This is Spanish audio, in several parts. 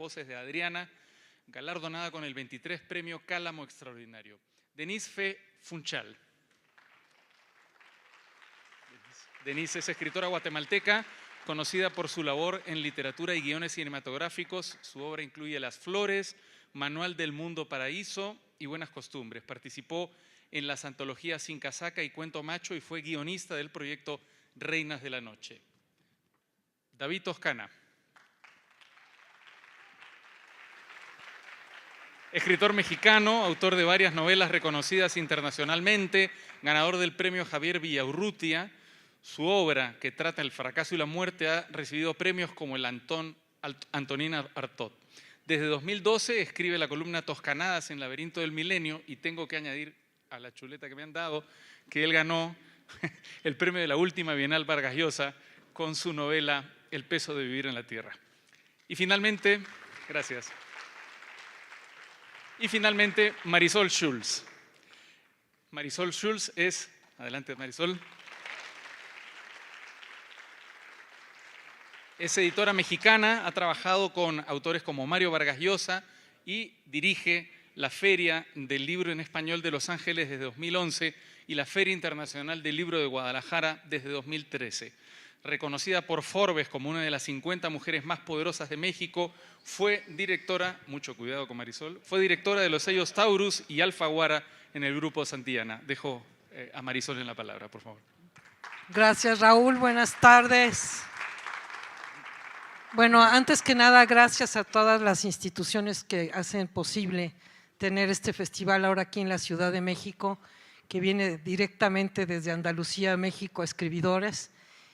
voces de Adriana, galardonada con el 23 Premio Cálamo Extraordinario. Denise Fe Funchal. Denise es escritora guatemalteca, conocida por su labor en literatura y guiones cinematográficos. Su obra incluye Las Flores, Manual del Mundo Paraíso y Buenas Costumbres. Participó en las antologías Sin Casaca y Cuento Macho y fue guionista del proyecto Reinas de la Noche. David Toscana. Escritor mexicano, autor de varias novelas reconocidas internacionalmente, ganador del premio Javier Villaurrutia. Su obra, que trata el fracaso y la muerte, ha recibido premios como el Antonín Artaud. Desde 2012 escribe la columna Toscanadas en Laberinto del Milenio y tengo que añadir a la chuleta que me han dado que él ganó el premio de la última Bienal Vargas Llosa con su novela El peso de vivir en la tierra. Y finalmente, gracias. Y finalmente, Marisol Schulz. Marisol Schulz es, adelante Marisol, es editora mexicana, ha trabajado con autores como Mario Vargas Llosa y dirige la Feria del Libro en Español de Los Ángeles desde 2011 y la Feria Internacional del Libro de Guadalajara desde 2013. Reconocida por Forbes como una de las 50 mujeres más poderosas de México, fue directora, mucho cuidado con Marisol, fue directora de los sellos Taurus y Alfaguara en el Grupo Santillana. Dejo a Marisol en la palabra, por favor. Gracias, Raúl. Buenas tardes. Bueno, antes que nada, gracias a todas las instituciones que hacen posible tener este festival ahora aquí en la Ciudad de México, que viene directamente desde Andalucía, México, a escribidores.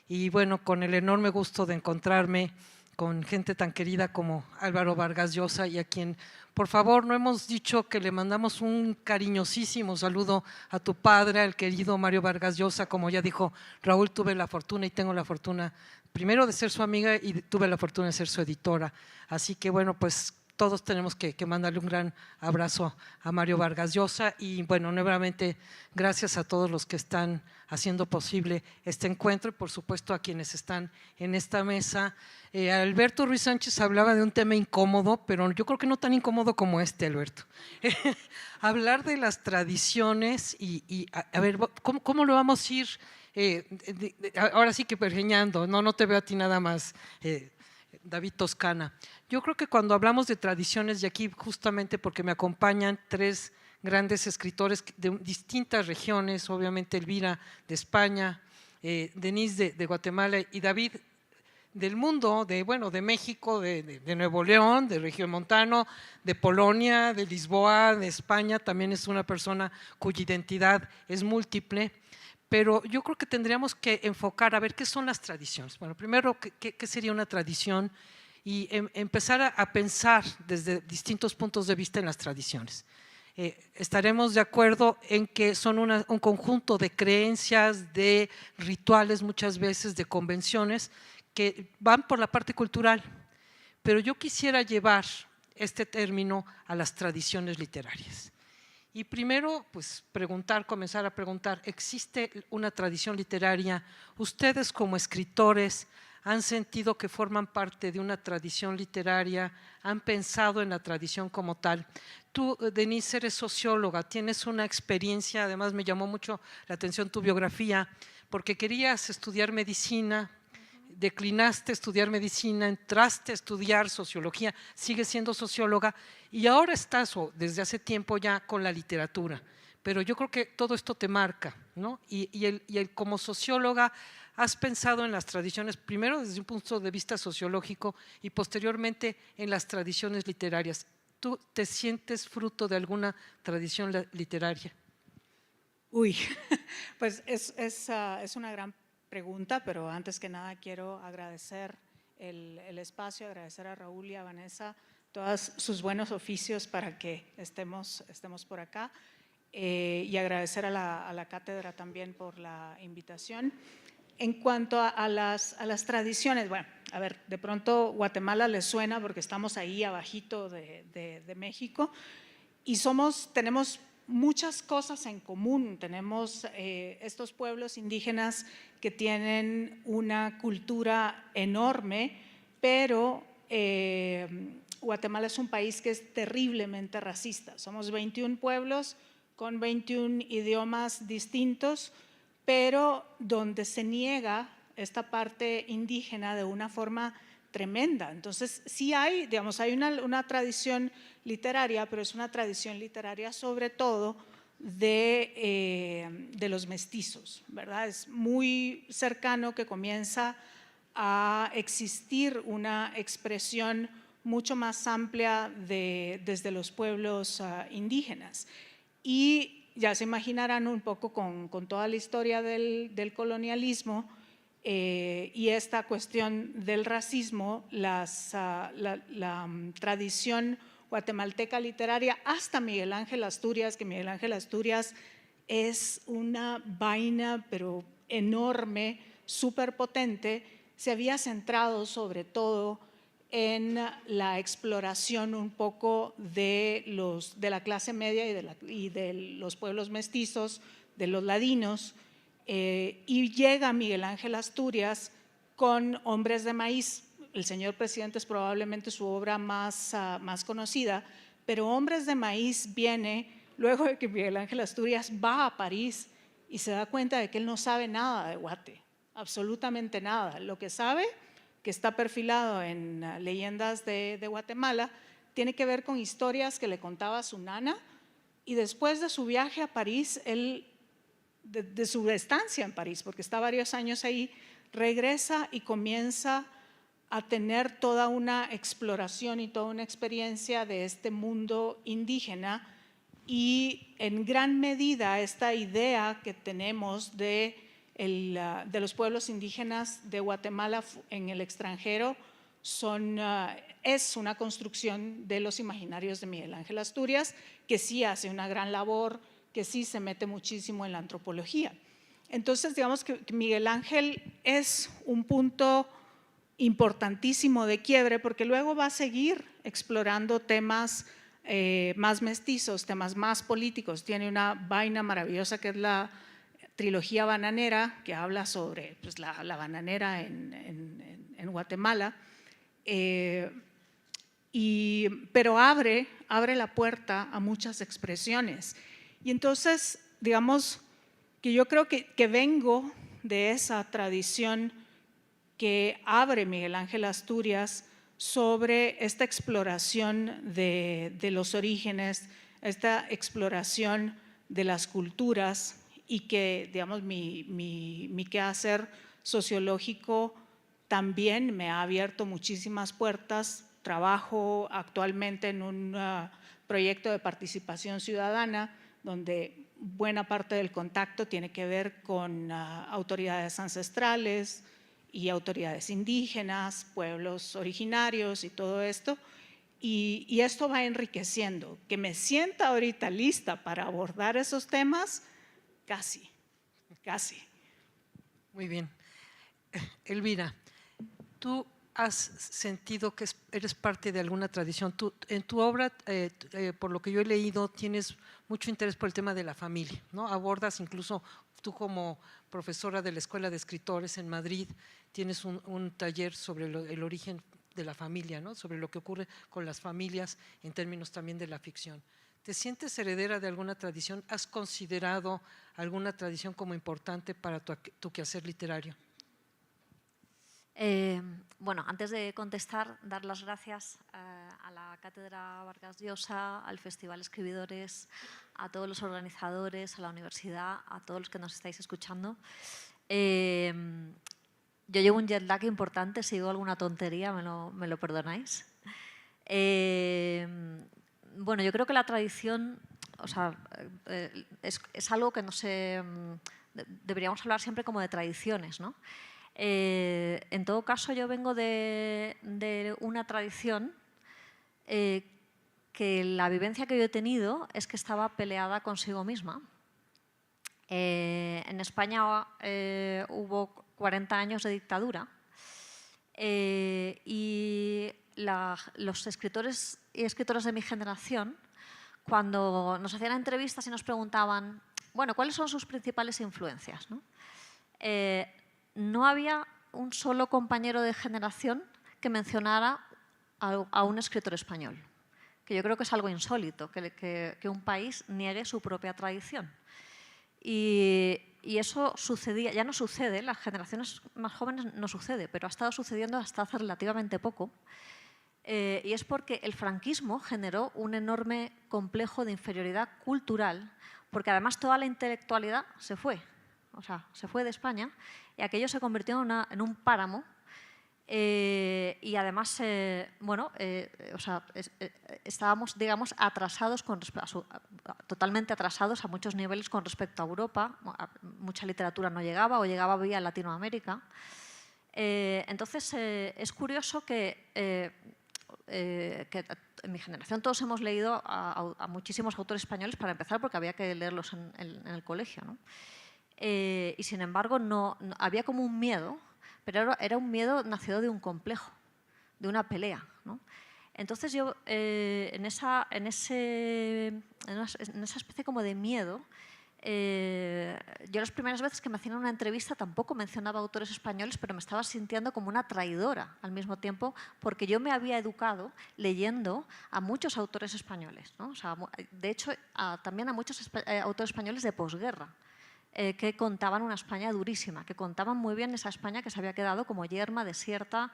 Y bueno, con el enorme gusto de encontrarme con gente tan querida como Álvaro Vargas Llosa, y a quien, por favor, no hemos dicho que le mandamos un cariñosísimo saludo a tu padre, al querido Mario Vargas Llosa. Como ya dijo Raúl, tuve la fortuna y tengo la fortuna primero de ser su amiga y tuve la fortuna de ser su editora. Así que bueno, pues todos tenemos que mandarle un gran abrazo a Mario Vargas Llosa y bueno, nuevamente gracias a todos los que están haciendo posible este encuentro y por supuesto a quienes están en esta mesa. Alberto Ruiz Sánchez hablaba de un tema incómodo, pero yo creo que no tan incómodo como este, Alberto. Hablar de las tradiciones y a ver, ¿cómo lo vamos a ir? Ahora sí que pergeñando, no te veo a ti nada más, David Toscana. Yo creo que cuando hablamos de tradiciones, y aquí justamente porque me acompañan tres grandes escritores de distintas regiones, obviamente Elvira de España, Denise de Guatemala y David del mundo, de México, de Nuevo León, de Regiomontano, de Polonia, de Lisboa, de España. También es una persona cuya identidad es múltiple. Pero yo creo que tendríamos que enfocar a ver qué son las tradiciones. Bueno, primero, ¿qué sería una tradición? Y empezar a pensar desde distintos puntos de vista en las tradiciones. Estaremos de acuerdo en que son un conjunto de creencias, de rituales, muchas veces de convenciones, que van por la parte cultural. Pero yo quisiera llevar este término a las tradiciones literarias. Y primero, pues comenzar a preguntar, ¿existe una tradición literaria? ¿Ustedes como escritores han sentido que forman parte de una tradición literaria? ¿Han pensado en la tradición como tal? Tú, Denise, eres socióloga, tienes una experiencia, además me llamó mucho la atención tu biografía, porque querías estudiar medicina, declinaste estudiar medicina, entraste a estudiar sociología, sigues siendo socióloga y ahora estás, desde hace tiempo ya, con la literatura. Pero yo creo que todo esto te marca, ¿no? Y como socióloga has pensado en las tradiciones, primero desde un punto de vista sociológico y posteriormente en las tradiciones literarias. ¿Tú te sientes fruto de alguna tradición literaria? Uy, pues es una gran pregunta, pero antes que nada quiero agradecer el espacio, agradecer a Raúl y a Vanessa todos sus buenos oficios para que estemos por acá y agradecer a la cátedra también por la invitación. En cuanto a las tradiciones, bueno, a ver, de pronto Guatemala les suena porque estamos ahí abajito de México y tenemos muchas cosas en común. Tenemos estos pueblos indígenas que tienen una cultura enorme, pero Guatemala es un país que es terriblemente racista. Somos 21 pueblos con 21 idiomas distintos, pero donde se niega esta parte indígena de una forma tremenda. Entonces, sí hay, digamos, hay una tradición literaria, pero es una tradición literaria sobre todo de los mestizos, ¿verdad? Es muy cercano que comienza a existir una expresión mucho más amplia desde los pueblos indígenas. Y ya se imaginarán un poco con toda la historia del colonialismo y esta cuestión del racismo, la tradición guatemalteca literaria, hasta Miguel Ángel Asturias, que Miguel Ángel Asturias es una vaina pero enorme, súper potente, se había centrado sobre todo en la exploración un poco de la clase media y de los pueblos mestizos, de los ladinos, y llega Miguel Ángel Asturias con Hombres de Maíz. El señor presidente es probablemente su obra más conocida, pero Hombres de Maíz viene luego de que Miguel Ángel Asturias va a París y se da cuenta de que él no sabe nada de Guate, absolutamente nada. Lo que sabe, que está perfilado en leyendas de Guatemala, tiene que ver con historias que le contaba su nana, y después de su viaje a París, de su estancia en París, porque está varios años ahí, regresa y comienza a tener toda una exploración y toda una experiencia de este mundo indígena, y en gran medida esta idea que tenemos de los pueblos indígenas de Guatemala en el extranjero es una construcción de los imaginarios de Miguel Ángel Asturias, que sí hace una gran labor, que sí se mete muchísimo en la antropología. Entonces, digamos que Miguel Ángel es un punto importantísimo de quiebre, porque luego va a seguir explorando temas más mestizos, temas más políticos. Tiene una vaina maravillosa que es la trilogía bananera, que habla sobre pues, la bananera en Guatemala, pero abre la puerta a muchas expresiones. Y entonces, digamos que yo creo que vengo de esa tradición que abre Miguel Ángel Asturias sobre esta exploración de los orígenes, esta exploración de las culturas, y que, digamos, mi quehacer sociológico también me ha abierto muchísimas puertas. Trabajo actualmente en un proyecto de participación ciudadana donde buena parte del contacto tiene que ver con autoridades ancestrales y autoridades indígenas, pueblos originarios y todo esto. Y esto va enriqueciendo. Que me sienta ahorita lista para abordar esos temas, casi. Muy bien. Elvira, ¿tú has sentido que eres parte de alguna tradición? En tu obra, por lo que yo he leído, tienes mucho interés por el tema de la familia, ¿no? Abordas incluso, tú como profesora de la Escuela de Escritores en Madrid, tienes un taller sobre el origen de la familia, ¿no? Sobre lo que ocurre con las familias en términos también de la ficción. ¿Te sientes heredera de alguna tradición? ¿Has considerado alguna tradición como importante para tu quehacer literario? Bueno, antes de contestar, dar las gracias a la Cátedra Vargas Llosa, al Festival Escribidores, a todos los organizadores, a la universidad, a todos los que nos estáis escuchando. Yo llevo un jet lag importante, si digo alguna tontería me lo perdonáis. Bueno, yo creo que la tradición, o sea, es algo que no sé, deberíamos hablar siempre como de tradiciones, ¿no? En todo caso, yo vengo de una tradición que la vivencia que yo he tenido es que estaba peleada consigo misma. En España hubo 40 años de dictadura y los escritores y escritoras de mi generación, cuando nos hacían entrevistas y nos preguntaban, bueno, ¿cuáles son sus principales influencias?, ¿no? No había un solo compañero de generación que mencionara a un escritor español, que yo creo que es algo insólito, que un país niegue su propia tradición. Y eso sucedía, ya no sucede, las generaciones más jóvenes no sucede, pero ha estado sucediendo hasta hace relativamente poco. Y es porque el franquismo generó un enorme complejo de inferioridad cultural, porque además toda la intelectualidad se fue, o sea, se fue de España y aquello se convirtió en un páramo. Y además, bueno, o sea, estábamos, digamos, atrasados, totalmente atrasados a muchos niveles con respecto a Europa. Mucha literatura no llegaba o llegaba vía Latinoamérica. Entonces, es curioso que en mi generación todos hemos leído a muchísimos autores españoles para empezar, porque había que leerlos en el colegio, ¿no? Y sin embargo, había como un miedo, pero era un miedo nacido de un complejo, de una pelea, ¿no? Entonces yo, en esa especie como de miedo, yo las primeras veces que me hacían una entrevista tampoco mencionaba autores españoles, pero me estaba sintiendo como una traidora al mismo tiempo, porque yo me había educado leyendo a muchos autores españoles, ¿no? O sea, de hecho, también a muchos autores españoles de posguerra, que contaban una España durísima, que contaban muy bien esa España que se había quedado como yerma, desierta.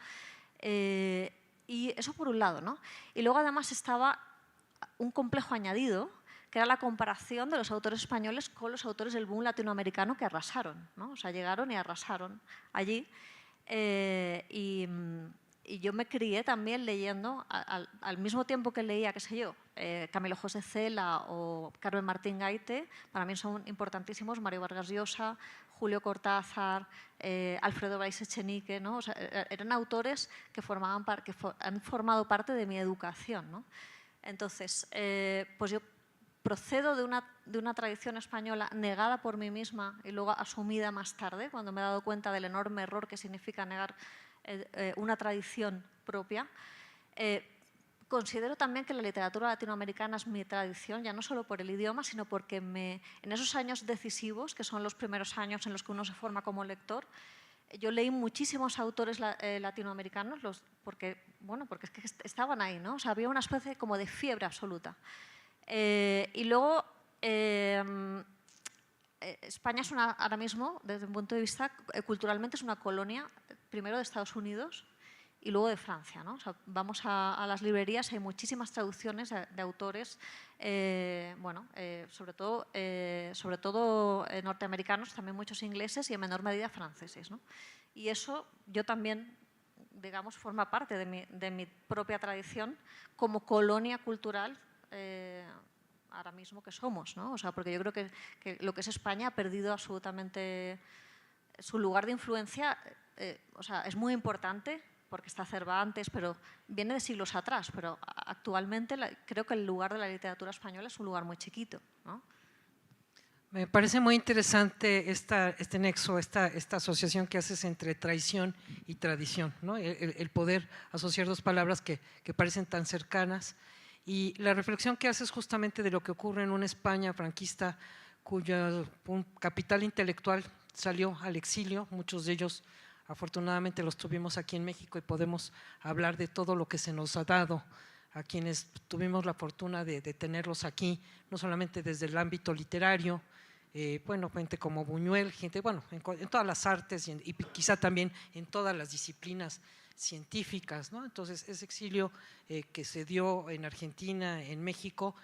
Y eso por un lado, ¿no? Y luego además estaba un complejo añadido, que era la comparación de los autores españoles con los autores del boom latinoamericano que arrasaron, ¿no? O sea, llegaron y arrasaron allí. Y yo me crié también leyendo, al mismo tiempo que leía, qué sé yo, Camilo José Cela o Carmen Martín Gaite, para mí son importantísimos, Mario Vargas Llosa, Julio Cortázar, Alfredo Brais Echenique, ¿no? O sea, eran autores que han formado parte de mi educación, ¿no? Entonces, pues yo procedo de una tradición española negada por mí misma y luego asumida más tarde, cuando me he dado cuenta del enorme error que significa negar una tradición propia. Considero también que la literatura latinoamericana es mi tradición, ya no solo por el idioma, sino porque en esos años decisivos, que son los primeros años en los que uno se forma como lector, yo leí muchísimos autores latinoamericanos, porque es que estaban ahí, ¿no? O sea, había una especie como de fiebre absoluta. Y luego, España es ahora mismo, desde un punto de vista culturalmente, es una colonia, primero de Estados Unidos y luego de Francia, ¿no? O sea, vamos a las librerías, hay muchísimas traducciones de autores, bueno, sobre todo norteamericanos, también muchos ingleses y en menor medida franceses, ¿no? Y eso yo también, digamos, forma parte de mi propia tradición como colonia cultural ahora mismo que somos, ¿no? O sea, porque yo creo que lo que es España ha perdido absolutamente su lugar de influencia. O sea, es muy importante porque está Cervantes, pero viene de siglos atrás, pero actualmente creo que el lugar de la literatura española es un lugar muy chiquito, ¿no? Me parece muy interesante este nexo, esta asociación que haces entre traición y tradición, ¿no? El poder asociar dos palabras que parecen tan cercanas, y la reflexión que haces justamente de lo que ocurre en una España franquista cuyo capital intelectual salió al exilio, muchos de ellos afortunadamente los tuvimos aquí en México y podemos hablar de todo lo que se nos ha dado a quienes tuvimos la fortuna de tenerlos aquí, no solamente desde el ámbito literario, bueno, gente como Buñuel, gente, bueno, en todas las artes y quizá también en todas las disciplinas científicas, ¿no? Entonces, ese exilio que se dio en Argentina, en México,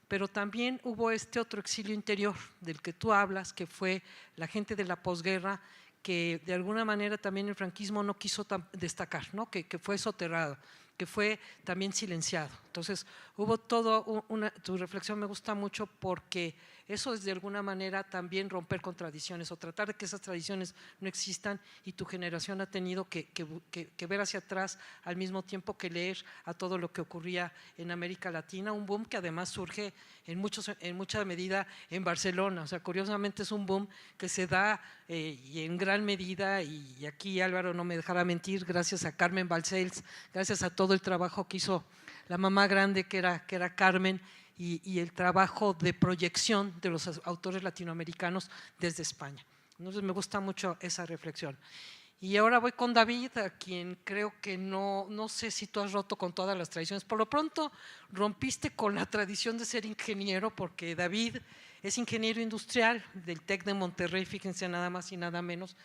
pero también hubo este otro exilio interior del que tú hablas, que fue la gente de la posguerra, que de alguna manera también el franquismo no quiso destacar, ¿no? Que fue soterrado, que fue también silenciado. Entonces, hubo tu reflexión me gusta mucho porque eso es de alguna manera también romper con tradiciones o tratar de que esas tradiciones no existan, y tu generación ha tenido que ver hacia atrás al mismo tiempo que leer a todo lo que ocurría en América Latina, un boom que además surge en mucha medida en Barcelona. O sea, curiosamente es un boom que se da y en gran medida, y aquí Álvaro no me dejará mentir, gracias a Carmen Balcells, gracias a todo el trabajo que hizo la mamá grande que era Carmen, y el trabajo de proyección de los autores latinoamericanos desde España. Entonces me gusta mucho esa reflexión. Y ahora voy con David, a quien creo que no sé si tú has roto con todas las tradiciones. Por lo pronto rompiste con la tradición de ser ingeniero, porque David es ingeniero industrial del TEC de Monterrey, fíjense, nada más y nada menos.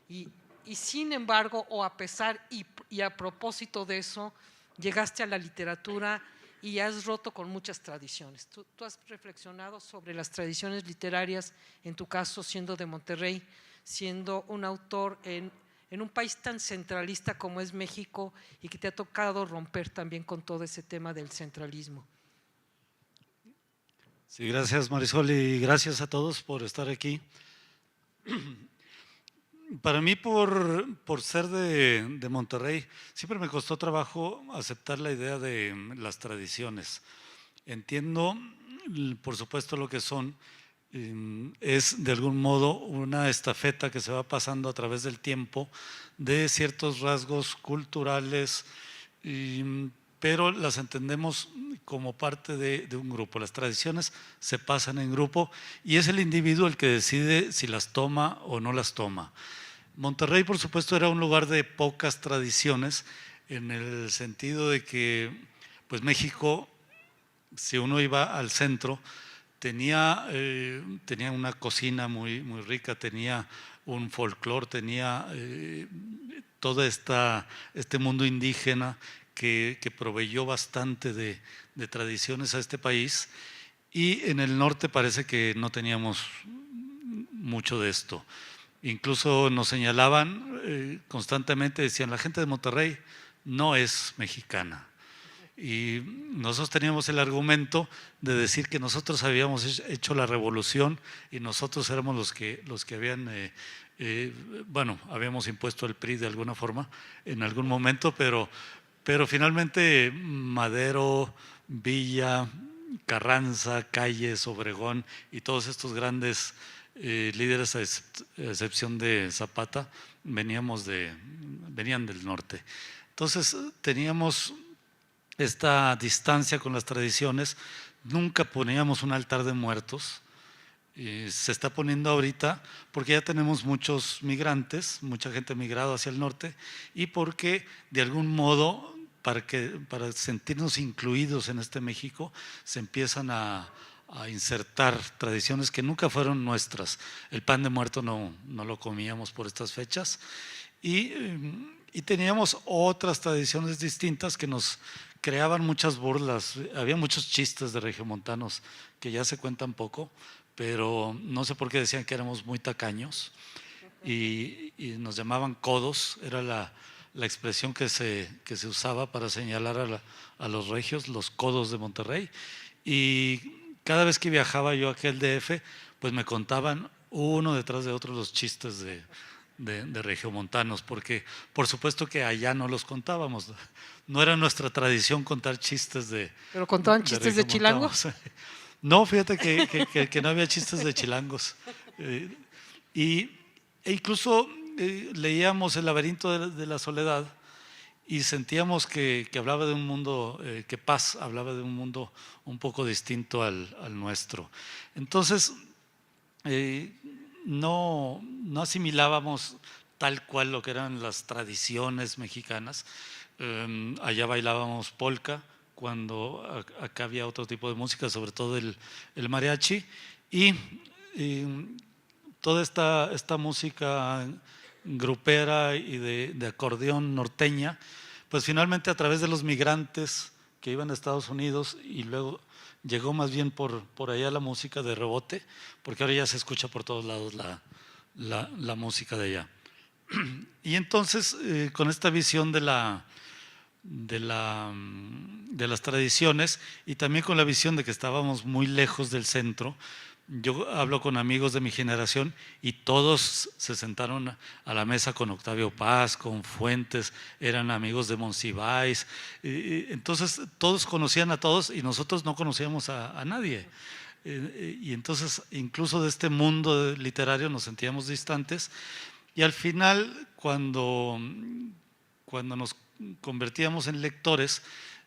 Y sin embargo, o a pesar y a propósito de eso, llegaste a la literatura y has roto con muchas tradiciones. Tú has reflexionado sobre las tradiciones literarias, en tu caso siendo de Monterrey, siendo un autor en un país tan centralista como es México, y que te ha tocado romper también con todo ese tema del centralismo. Sí, gracias Marisol, y gracias a todos por estar aquí. Para mí, por ser de Monterrey, siempre me costó trabajo aceptar la idea de las tradiciones. Entiendo, por supuesto, lo que son. Es de algún modo una estafeta que se va pasando a través del tiempo de ciertos rasgos culturales, pero las entendemos como parte de un grupo. Las tradiciones se pasan en grupo y es el individuo el que decide si las toma o no las toma. Monterrey, por supuesto, era un lugar de pocas tradiciones, en el sentido de que pues México, si uno iba al centro, tenía una cocina muy rica, tenía un folclore, tenía todo este mundo indígena que proveyó bastante de tradiciones a este país, y en el norte parece que no teníamos mucho de esto. Incluso nos señalaban constantemente, decían, la gente de Monterrey no es mexicana. Y nosotros teníamos el argumento de decir que nosotros habíamos hecho la revolución y nosotros éramos los que habían, bueno, habíamos impuesto el PRI de alguna forma en algún momento, pero finalmente Madero, Villa, Carranza, Calles, Obregón y todos estos grandes líderes, a excepción de Zapata, venían del norte. Entonces teníamos esta distancia con las tradiciones, nunca poníamos un altar de muertos. Se está poniendo ahorita porque ya tenemos muchos migrantes, mucha gente migrado hacia el norte, y porque de algún modo, para sentirnos incluidos en este México, se empiezan a insertar tradiciones que nunca fueron nuestras. El pan de muerto no lo comíamos por estas fechas, y teníamos otras tradiciones distintas que nos creaban muchas burlas. Había muchos chistes de regiomontanos que ya se cuentan poco, pero no sé por qué decían que éramos muy tacaños y nos llamaban codos. Era la expresión que se usaba para señalar a los regios, los codos de Monterrey. Y cada vez que viajaba yo aquí al DF, pues me contaban uno detrás de otro los chistes de regiomontanos, porque por supuesto que allá no los contábamos, no era nuestra tradición contar chistes de… ¿Pero contaban chistes de chilangos? No, fíjate que no había chistes de chilangos. E incluso leíamos El laberinto de la soledad y sentíamos que hablaba de un mundo, que Paz hablaba de un mundo un poco distinto al nuestro. Entonces, no asimilábamos tal cual lo que eran las tradiciones mexicanas. Allá bailábamos polka, cuando acá había otro tipo de música, sobre todo el mariachi, y toda esta música grupera y de acordeón norteña, pues finalmente a través de los migrantes que iban a Estados Unidos, y luego llegó más bien por allá la música de rebote, porque ahora ya se escucha por todos lados la música de allá. Y entonces con esta visión de las tradiciones, y también con la visión de que estábamos muy lejos del centro, yo hablo con amigos de mi generación y todos se sentaron a la mesa con Octavio Paz, con Fuentes, eran amigos de Monsiváis, entonces todos conocían a todos y nosotros no conocíamos a nadie. Y entonces incluso de este mundo literario nos sentíamos distantes, y al final cuando nos convertíamos en lectores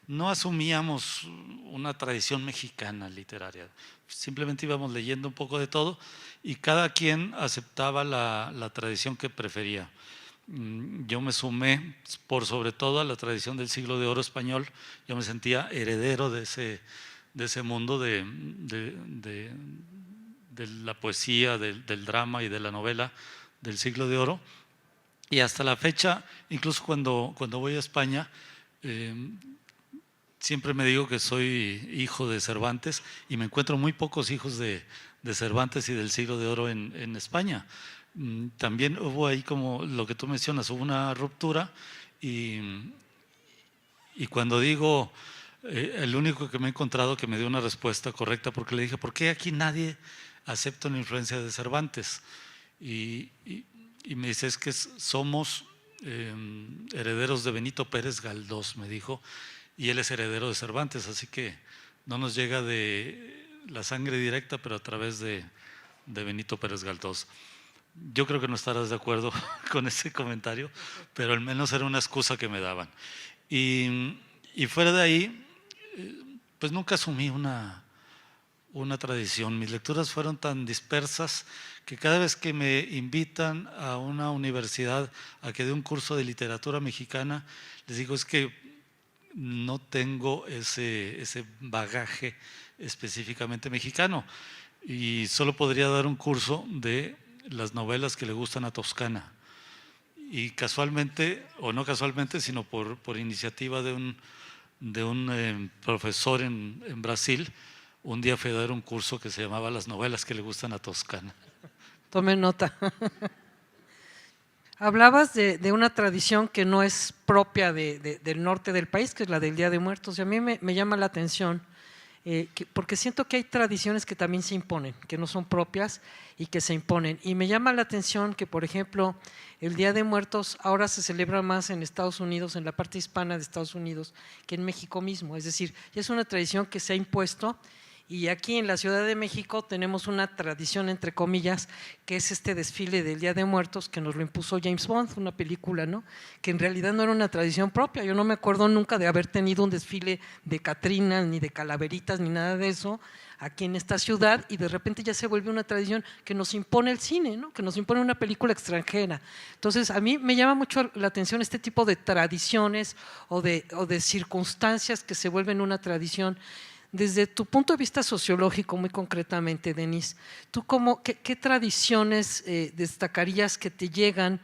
no asumíamos una tradición mexicana literaria, simplemente íbamos leyendo un poco de todo y cada quien aceptaba la tradición que prefería. yo me sumé por sobre todo a la tradición del siglo de oro español. Yo me sentía heredero de ese mundo de la poesía, del drama y de la novela del siglo de oro. Y hasta la fecha, incluso cuando voy a España, siempre me digo que soy hijo de Cervantes y me encuentro muy pocos hijos de Cervantes y del siglo de oro en España. También hubo ahí, como lo que tú mencionas, hubo una ruptura y cuando digo, el único que me he encontrado que me dio una respuesta correcta, porque le dije, ¿por qué aquí nadie acepta una influencia de Cervantes? Y me dice, es que somos herederos de Benito Pérez Galdós, me dijo, y él es heredero de Cervantes, así que no nos llega de la sangre directa, pero a través de Benito Pérez Galdós. Yo creo que no estarás de acuerdo con ese comentario, pero al menos era una excusa que me daban. Y fuera de ahí, pues nunca asumí una tradición. Mis lecturas fueron tan dispersas que cada vez que me invitan a una universidad a que dé un curso de literatura mexicana, les digo, es que no tengo ese bagaje específicamente mexicano y solo podría dar un curso de las novelas que le gustan a Toscana. Y casualmente, o no casualmente, sino por iniciativa de un profesor en Brasil, un día fui a dar un curso que se llamaba Las novelas que le gustan a Toscana. Tome nota. Hablabas de una tradición que no es propia del norte del país, que es la del Día de Muertos, y a mí me llama la atención, porque siento que hay tradiciones que también se imponen, que no son propias y que se imponen. Y me llama la atención que, por ejemplo, el Día de Muertos ahora se celebra más en Estados Unidos, en la parte hispana de Estados Unidos, que en México mismo. Es decir, es una tradición que se ha impuesto. Y aquí en la Ciudad de México tenemos una tradición, entre comillas, que es este desfile del Día de Muertos que nos lo impuso James Bond, una película, ¿no? Que en realidad no era una tradición propia. Yo no me acuerdo nunca de haber tenido un desfile de catrinas, ni de calaveritas, ni nada de eso aquí en esta ciudad, y de repente ya se vuelve una tradición que nos impone el cine, ¿no? Que nos impone una película extranjera. Entonces, a mí me llama mucho la atención este tipo de tradiciones o de circunstancias que se vuelven una tradición. Desde tu punto de vista sociológico, muy concretamente, Denise, ¿tú qué tradiciones destacarías que te llegan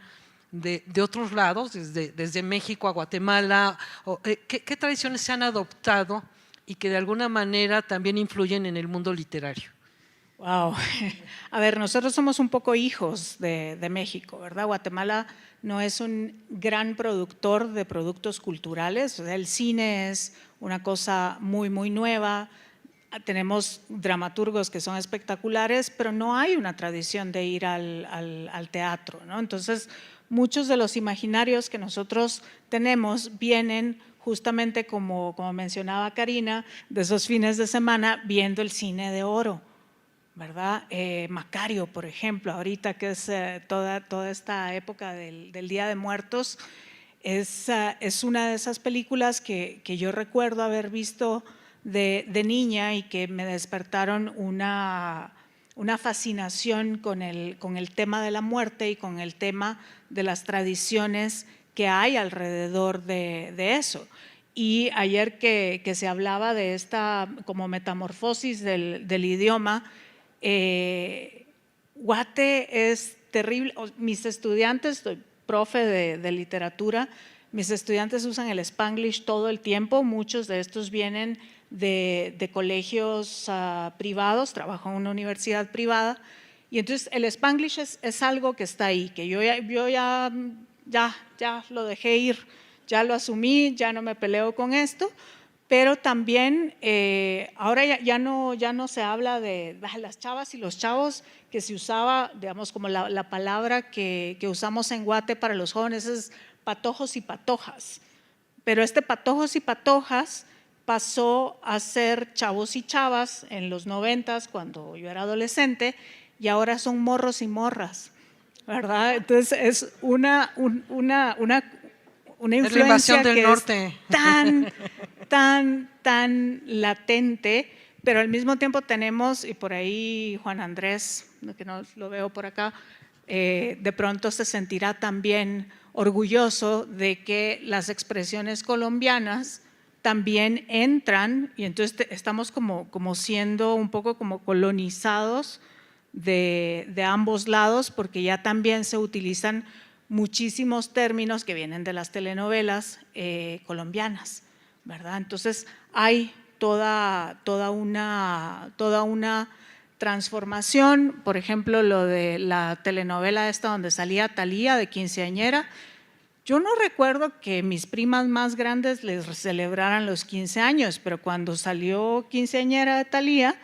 de otros lados, desde México a Guatemala? ¿Qué tradiciones se han adoptado y que de alguna manera también influyen en el mundo literario? Wow. A ver, nosotros somos un poco hijos de México, ¿verdad? Guatemala no es un gran productor de productos culturales, o sea, el cine es una cosa muy, muy nueva, tenemos dramaturgos que son espectaculares, pero no hay una tradición de ir al teatro, ¿no? Entonces, muchos de los imaginarios que nosotros tenemos vienen justamente, como mencionaba Karina, de esos fines de semana viendo el cine de oro, ¿verdad? Macario, por ejemplo, ahorita que es toda esta época del Día de Muertos, es una de esas películas que yo recuerdo haber visto de niña y que me despertaron una fascinación con el tema de la muerte y con el tema de las tradiciones que hay alrededor de eso. Y ayer que se hablaba de esta como metamorfosis del idioma, Guate es terrible. Mis estudiantes, soy profe de literatura, mis estudiantes usan el Spanglish todo el tiempo, muchos de estos vienen de colegios privados, trabajo en una universidad privada, y entonces el Spanglish es algo que está ahí, que yo ya lo dejé ir, ya lo asumí, ya no me peleo con esto. Pero también ahora ya no se habla de las chavas y los chavos, que se usaba, digamos, como la palabra que usamos en Guate para los jóvenes es patojos y patojas. Pero patojos y patojas pasó a ser chavos y chavas en los 90s, cuando yo era adolescente, y ahora son morros y morras, ¿verdad? Entonces es una influencia del que norte. Es tan latente, pero al mismo tiempo tenemos, y por ahí Juan Andrés, que no lo veo por acá, de pronto se sentirá también orgulloso de que las expresiones colombianas también entran, y entonces estamos como siendo un poco como colonizados de ambos lados, porque ya también se utilizan muchísimos términos que vienen de las telenovelas colombianas, ¿verdad? Entonces hay toda una transformación. Por ejemplo, lo de la telenovela esta donde salía Thalía de quinceañera. Yo no recuerdo que mis primas más grandes les celebraran los 15 años, pero cuando salió Quinceañera de Thalía,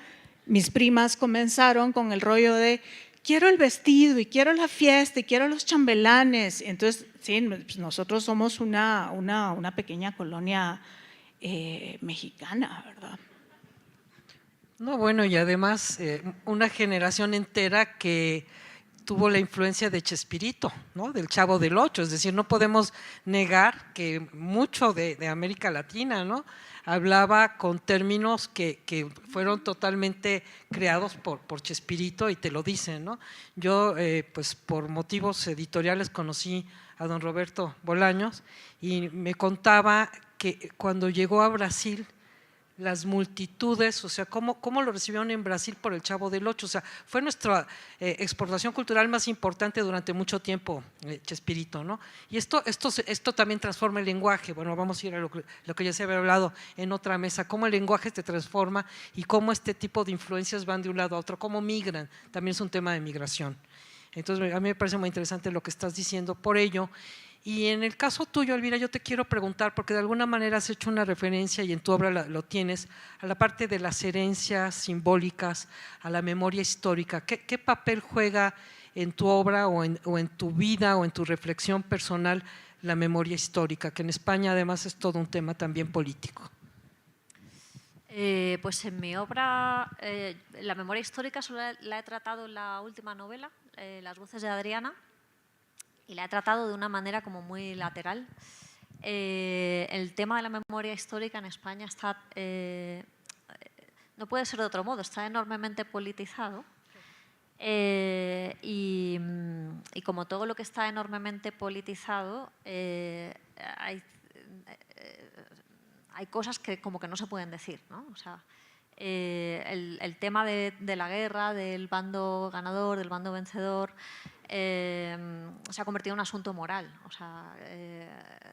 mis primas comenzaron con el rollo de quiero el vestido y quiero la fiesta y quiero los chambelanes. Entonces, sí, nosotros somos una pequeña colonia mexicana, ¿verdad? No, bueno, y además una generación entera que tuvo la influencia de Chespirito, ¿no? Del Chavo del Ocho, es decir, no podemos negar que mucho de América Latina, ¿no? Hablaba con términos que fueron totalmente creados por Chespirito y te lo dicen, ¿no? Yo, pues por motivos editoriales conocí a don Roberto Bolaños y me contaba que cuando llegó a Brasil, las multitudes, o sea, cómo lo recibieron en Brasil por el Chavo del Ocho, o sea, fue nuestra exportación cultural más importante durante mucho tiempo, Chespirito, ¿no? Y esto también transforma el lenguaje. Bueno, vamos a ir a lo que ya se había hablado en otra mesa, cómo el lenguaje se transforma y cómo este tipo de influencias van de un lado a otro, cómo migran, también es un tema de migración. Entonces, a mí me parece muy interesante lo que estás diciendo por ello. Y en el caso tuyo, Elvira, yo te quiero preguntar, porque de alguna manera has hecho una referencia y en tu obra lo tienes, a la parte de las herencias simbólicas, a la memoria histórica. ¿Qué papel juega en tu obra o en tu vida o en tu reflexión personal la memoria histórica, que en España además es todo un tema también político? Pues en mi obra, la memoria histórica solo la he tratado en la última novela, Las voces de Adriana, y la he tratado de una manera como muy lateral. El tema de la memoria histórica en España está, no puede ser de otro modo, está enormemente politizado. Y como todo lo que está enormemente politizado, hay cosas que como que no se pueden decir, ¿no? O sea, el tema de la guerra, del bando ganador, del bando vencedor, se ha convertido en un asunto moral. O sea,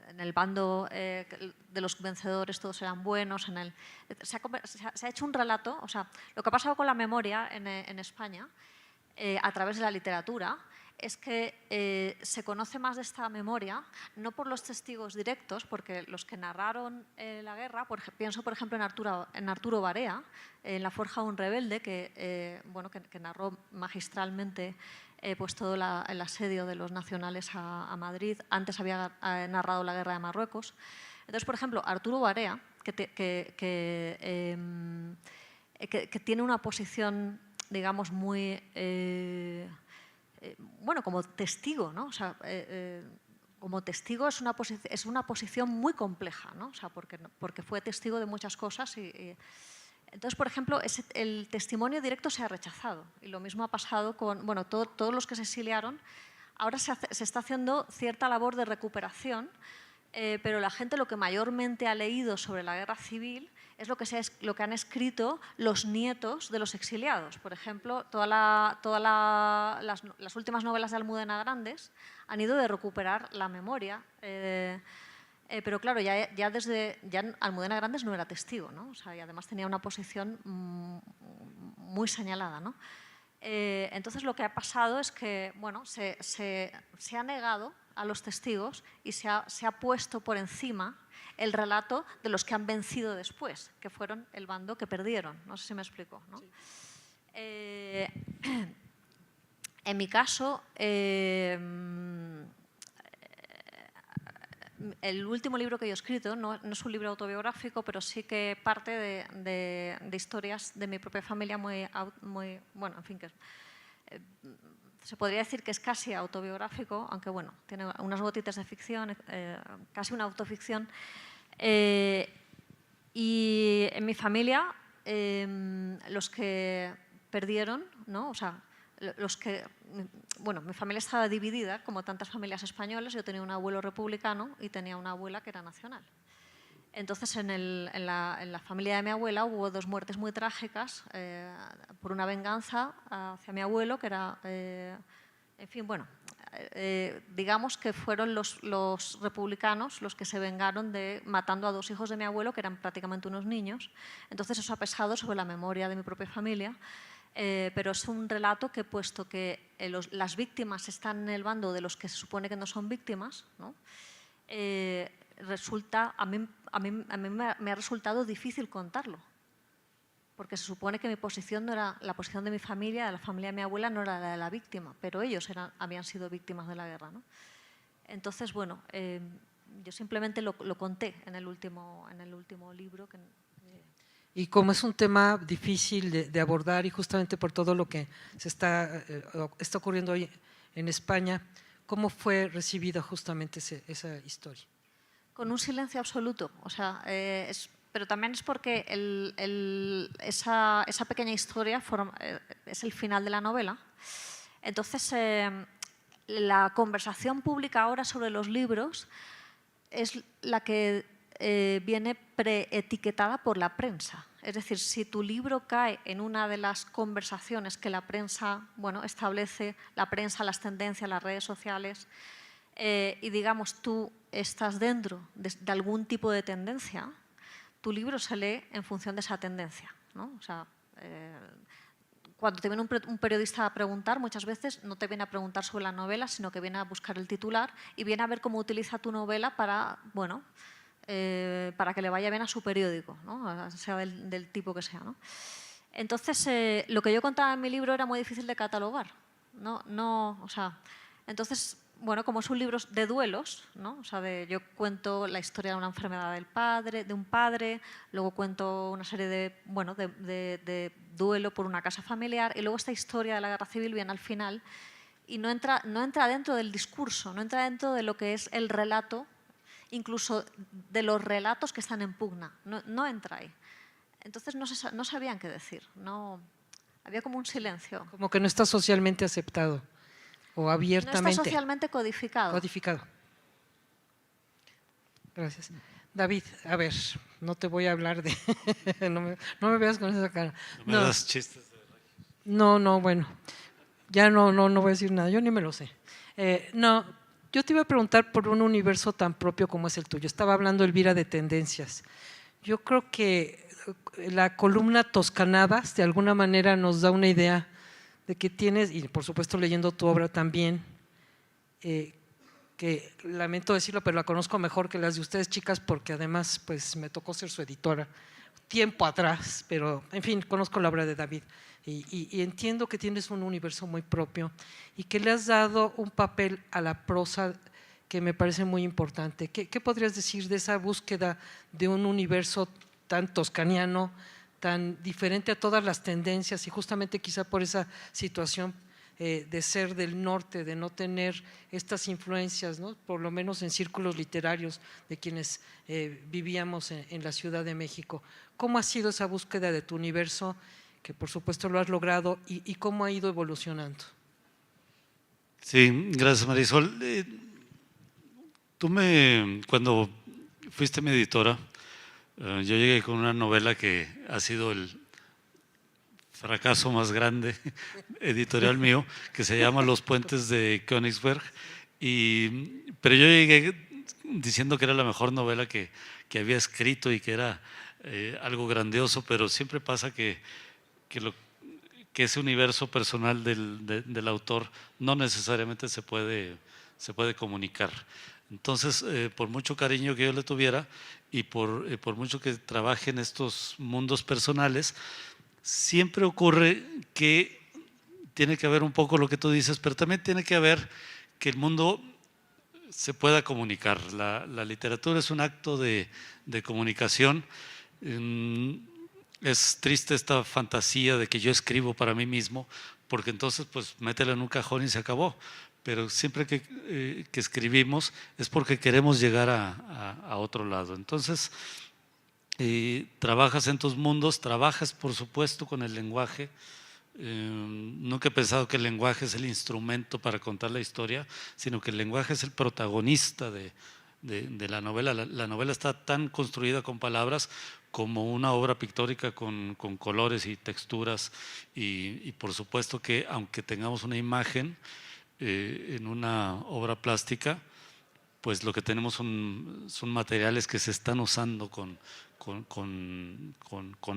en el bando de los vencedores todos eran buenos. Se ha hecho un relato. O sea, lo que ha pasado con la memoria en España a través de la literatura es que se conoce más de esta memoria, no por los testigos directos, porque los que narraron la guerra, pienso por ejemplo en Arturo Barea, en La forja de un rebelde, que narró magistralmente pues todo el asedio de los nacionales a Madrid. Antes había narrado la guerra de Marruecos. Entonces, por ejemplo, Arturo Barea, que tiene una posición, digamos, muy como testigo, ¿no? O sea, como testigo es una posición muy compleja, ¿no? O sea, porque fue testigo de muchas cosas entonces, por ejemplo, el testimonio directo se ha rechazado y lo mismo ha pasado con todos los que se exiliaron. Ahora se está haciendo cierta labor de recuperación, pero la gente lo que mayormente ha leído sobre la guerra civil es lo que han escrito los nietos de los exiliados. Por ejemplo, las últimas novelas de Almudena Grandes han ido de recuperar la memoria. Pero claro, ya Almudena Grandes no era testigo, ¿no? O sea, y además tenía una posición muy señalada, ¿no? Entonces lo que ha pasado es que se ha negado a los testigos y se ha puesto por encima el relato de los que han vencido después, que fueron el bando que perdieron. No sé si me explico, ¿no? Sí. En mi caso, el último libro que yo he escrito no es un libro autobiográfico, pero sí que parte de historias de mi propia familia en fin, que se podría decir que es casi autobiográfico, aunque tiene unas gotitas de ficción, casi una autoficción. Y en mi familia, los que perdieron, ¿no? O sea, Bueno, mi familia estaba dividida, como tantas familias españolas. Yo tenía un abuelo republicano y tenía una abuela que era nacional. Entonces, en la familia de mi abuela hubo 2 muertes muy trágicas por una venganza hacia mi abuelo, que era, en fin, bueno, digamos que fueron los republicanos los que se vengaron matando a 2 hijos de mi abuelo, que eran prácticamente unos niños. Entonces, eso ha pesado sobre la memoria de mi propia familia. Pero es un relato que, puesto que las víctimas están en el bando de los que se supone que no son víctimas, ¿no? A mí me ha resultado difícil contarlo, porque se supone que mi posición no era la posición de mi familia, de la familia de mi abuela, no era la de la víctima, pero ellos habían sido víctimas de la guerra, ¿no? Entonces, bueno, yo simplemente lo conté en el último libro. Y como es un tema difícil de abordar y justamente por todo lo que está ocurriendo hoy en España, ¿cómo fue recibida justamente esa historia? Con un silencio absoluto, o sea, pero también es porque esa pequeña historia es el final de la novela. Entonces, la conversación pública ahora sobre los libros es la que viene preetiquetada por la prensa. Es decir, si tu libro cae en una de las conversaciones que la prensa, bueno, establece, la prensa, las tendencias, las redes sociales, y digamos tú estás dentro de algún tipo de tendencia, tu libro se lee en función de esa tendencia, ¿no? O sea, cuando te viene un periodista a preguntar, muchas veces no te viene a preguntar sobre la novela, sino que viene a buscar el titular y viene a ver cómo utiliza tu novela para, bueno, para que le vaya bien a su periódico, ¿no? Sea del tipo que sea, ¿no? Entonces, lo que yo contaba en mi libro era muy difícil de catalogar, o sea, entonces, bueno, como es un libro de duelos, ¿no? O sea, yo cuento la historia de una enfermedad de un padre, luego cuento una serie de duelo por una casa familiar, y luego esta historia de la guerra civil viene al final y no entra dentro del discurso, no entra dentro de lo que es el relato, incluso de los relatos que están en pugna, no entra ahí. Entonces no sabían qué decir, había como un silencio. Como que no está socialmente aceptado o abiertamente. No está socialmente codificado. Codificado. Gracias. David, a ver, no te voy a hablar de… no me veas con esa cara. No me das chistes de Regis. No, bueno, ya no voy a decir nada, yo ni me lo sé. Yo te iba a preguntar por un universo tan propio como es el tuyo. Estaba hablando, Elvira, de tendencias. Yo creo que la columna Toscanadas de alguna manera nos da una idea de que tienes, y por supuesto leyendo tu obra también, que lamento decirlo, pero la conozco mejor que las de ustedes, chicas, porque además pues me tocó ser su editora tiempo atrás, pero en fin, conozco la obra de David y entiendo que tienes un universo muy propio y que le has dado un papel a la prosa que me parece muy importante. ¿Qué podrías decir de esa búsqueda de un universo tan toscaniano, tan diferente a todas las tendencias y justamente quizá por esa situación de ser del norte, de no tener estas influencias, ¿no? Por lo menos en círculos literarios de quienes vivíamos en la Ciudad de México? ¿Cómo ha sido esa búsqueda de tu universo, que por supuesto lo has logrado, y cómo ha ido evolucionando? Sí, gracias, Marisol. Cuando fuiste mi editora, yo llegué con una novela que ha sido el fracaso más grande editorial mío, que se llama Los puentes de Königsberg, pero yo llegué diciendo que era la mejor novela que había escrito y que era algo grandioso, pero siempre pasa que ese universo personal del autor no necesariamente se puede comunicar. Entonces, por mucho cariño que yo le tuviera y por mucho que trabaje en estos mundos personales, siempre ocurre que tiene que haber un poco lo que tú dices, pero también tiene que haber que el mundo se pueda comunicar. La literatura es un acto de comunicación. Es triste esta fantasía de que yo escribo para mí mismo, porque entonces pues métela en un cajón y se acabó. Pero siempre que escribimos es porque queremos llegar a otro lado. Entonces, trabajas en tus mundos, trabajas por supuesto con el lenguaje, Nunca he pensado que el lenguaje es el instrumento para contar la historia, sino que el lenguaje es el protagonista de la novela. La novela está tan construida con palabras como una obra pictórica con colores y texturas, y por supuesto que aunque tengamos una imagen en una obra plástica, pues lo que tenemos son materiales que se están usando con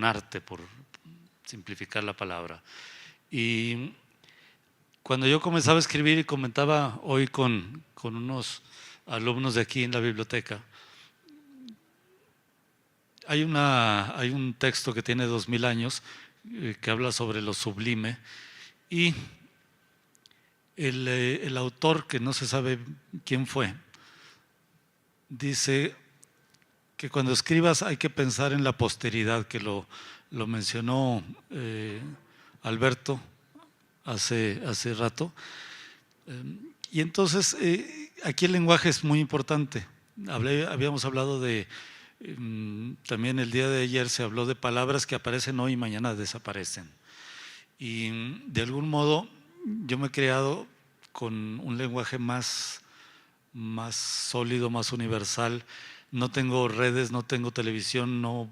arte, por simplificar la palabra. Y cuando yo comenzaba a escribir, y comentaba hoy con unos alumnos de aquí en la biblioteca, hay un texto que tiene 2000 años que habla sobre lo sublime, y el autor, que no se sabe quién fue, dice que cuando escribas hay que pensar en la posteridad, que lo mencionó Alberto hace rato. Y entonces aquí el lenguaje es muy importante. Habíamos hablado de, también el día de ayer se habló de palabras que aparecen hoy y mañana desaparecen. Y de algún modo yo me he creado con un lenguaje más sólido, más universal. No tengo redes, no tengo televisión, no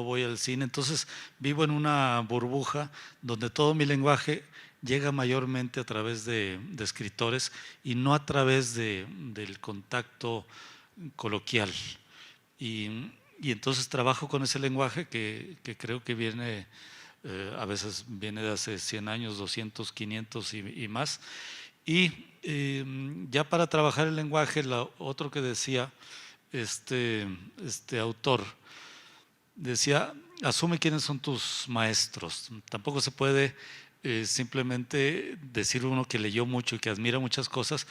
voy al cine, entonces vivo en una burbuja donde todo mi lenguaje llega mayormente a través de escritores y no a través del contacto coloquial. Y entonces trabajo con ese lenguaje que creo que viene, a veces viene de hace 100 años, 200, 500 y más. Y ya para trabajar el lenguaje, otro que decía este autor, decía, asume quiénes son tus maestros. Tampoco se puede simplemente decir uno que leyó mucho y que admira muchas cosas,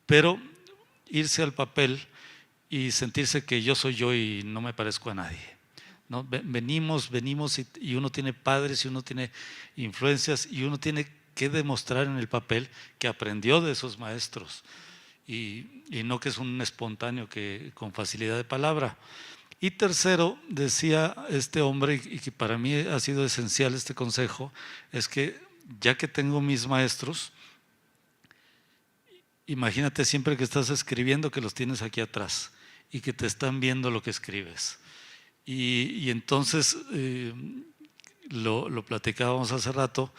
pero irse al papel y sentirse que yo soy yo y no me parezco a nadie, ¿no? Venimos y uno tiene padres y uno tiene influencias y uno tiene que demostrar en el papel que aprendió de esos maestros y no que es un espontáneo que con facilidad de palabra. Y tercero, decía este hombre, y que para mí ha sido esencial este consejo, es que ya que tengo mis maestros, imagínate siempre que estás escribiendo que los tienes aquí atrás y que te están viendo lo que escribes. Y entonces, lo platicábamos hace rato,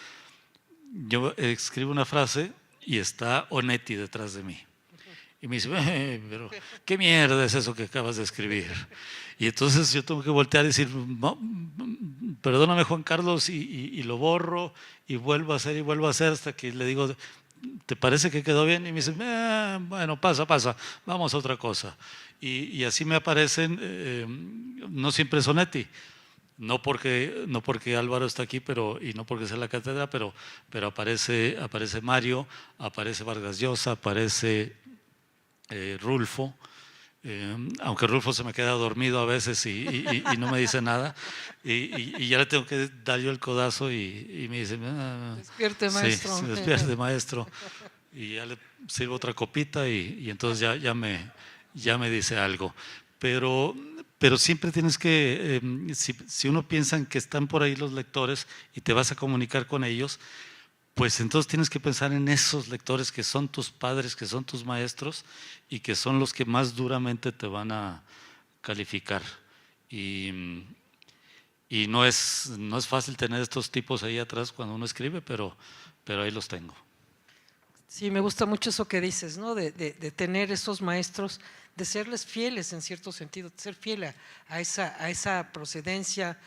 yo escribo una frase y está Onetti detrás de mí. Y me dice, pero ¿qué mierda es eso que acabas de escribir? Y entonces yo tengo que voltear y decir, no, perdóname Juan Carlos, y lo borro y vuelvo a hacer hasta que le digo, ¿te parece que quedó bien? Y me dice, bueno, pasa, vamos a otra cosa. Y así me aparecen, no siempre Onetti. No porque Álvaro está aquí, y no porque sea la cátedra, pero aparece Mario, aparece Vargas Llosa, aparece Rulfo, aunque Rulfo se me queda dormido a veces y no me dice nada, y ya le tengo que dar yo el codazo y me dice, despierte maestro. Sí, despierte maestro, y ya le sirvo otra copita y entonces ya me dice algo, pero siempre tienes que, si uno piensa en que están por ahí los lectores y te vas a comunicar con ellos, pues entonces tienes que pensar en esos lectores que son tus padres, que son tus maestros y que son los que más duramente te van a calificar. Y no es fácil tener estos tipos ahí atrás cuando uno escribe, pero ahí los tengo. Sí, me gusta mucho eso que dices, ¿no? De tener esos maestros, de serles fieles en cierto sentido, de ser fiel a esa procedencia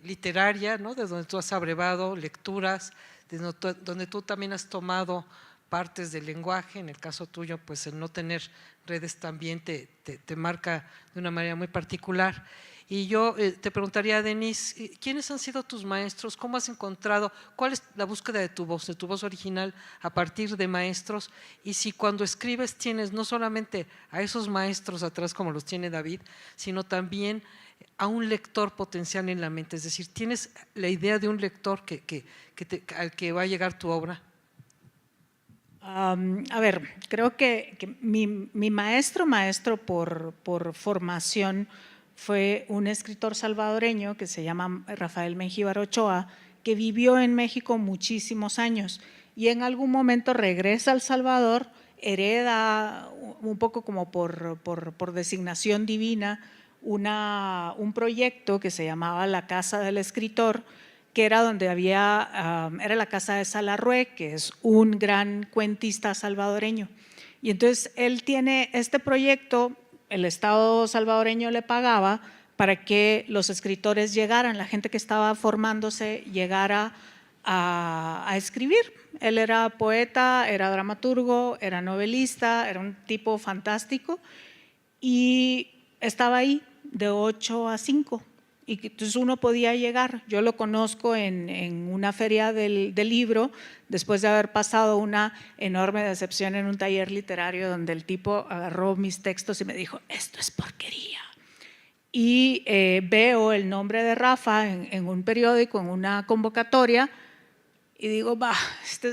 literaria, ¿no? De donde tú has abrevado lecturas, donde tú también has tomado partes del lenguaje. En el caso tuyo, pues el no tener redes también te marca de una manera muy particular. Y yo te preguntaría, Denise, ¿quiénes han sido tus maestros? ¿Cómo has encontrado? ¿Cuál es la búsqueda de tu voz original a partir de maestros? Y si cuando escribes tienes no solamente a esos maestros atrás como los tiene David, sino también a un lector potencial en la mente, es decir, ¿tienes la idea de un lector al que va a llegar tu obra? A ver, creo que mi maestro por formación fue un escritor salvadoreño que se llama Rafael Mengíbar Ochoa, que vivió en México muchísimos años y en algún momento regresa a El Salvador, hereda un poco como por designación divina un proyecto que se llamaba la Casa del Escritor, que era donde era la casa de Salarrué, que es un gran cuentista salvadoreño. Y entonces él tiene este proyecto, el Estado salvadoreño le pagaba para que los escritores llegaran, la gente que estaba formándose llegara a escribir. Él era poeta, era dramaturgo, era novelista, era un tipo fantástico y estaba ahí de 8 a 5. Y entonces uno podía llegar. Yo lo conozco en una feria del libro, después de haber pasado una enorme decepción en un taller literario donde el tipo agarró mis textos y me dijo, esto es porquería. Y veo el nombre de Rafa en un periódico, en una convocatoria, y digo,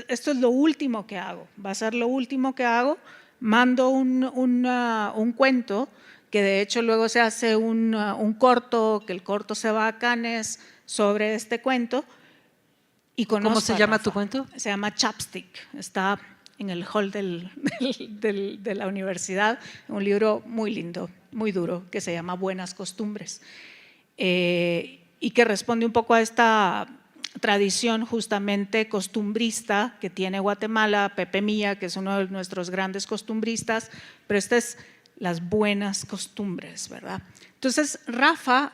esto es lo último que hago, va a ser lo último que hago. Mando un cuento, que de hecho luego se hace un corto, que el corto se va a Cannes sobre este cuento. Y ¿Cómo se llama tu cuento? Se llama Chapstick, está en el hall de la universidad, un libro muy lindo, muy duro, que se llama Buenas Costumbres, y que responde un poco a esta tradición justamente costumbrista que tiene Guatemala. Pepe Milla, que es uno de nuestros grandes costumbristas, pero esta es las buenas costumbres, ¿verdad? Entonces Rafa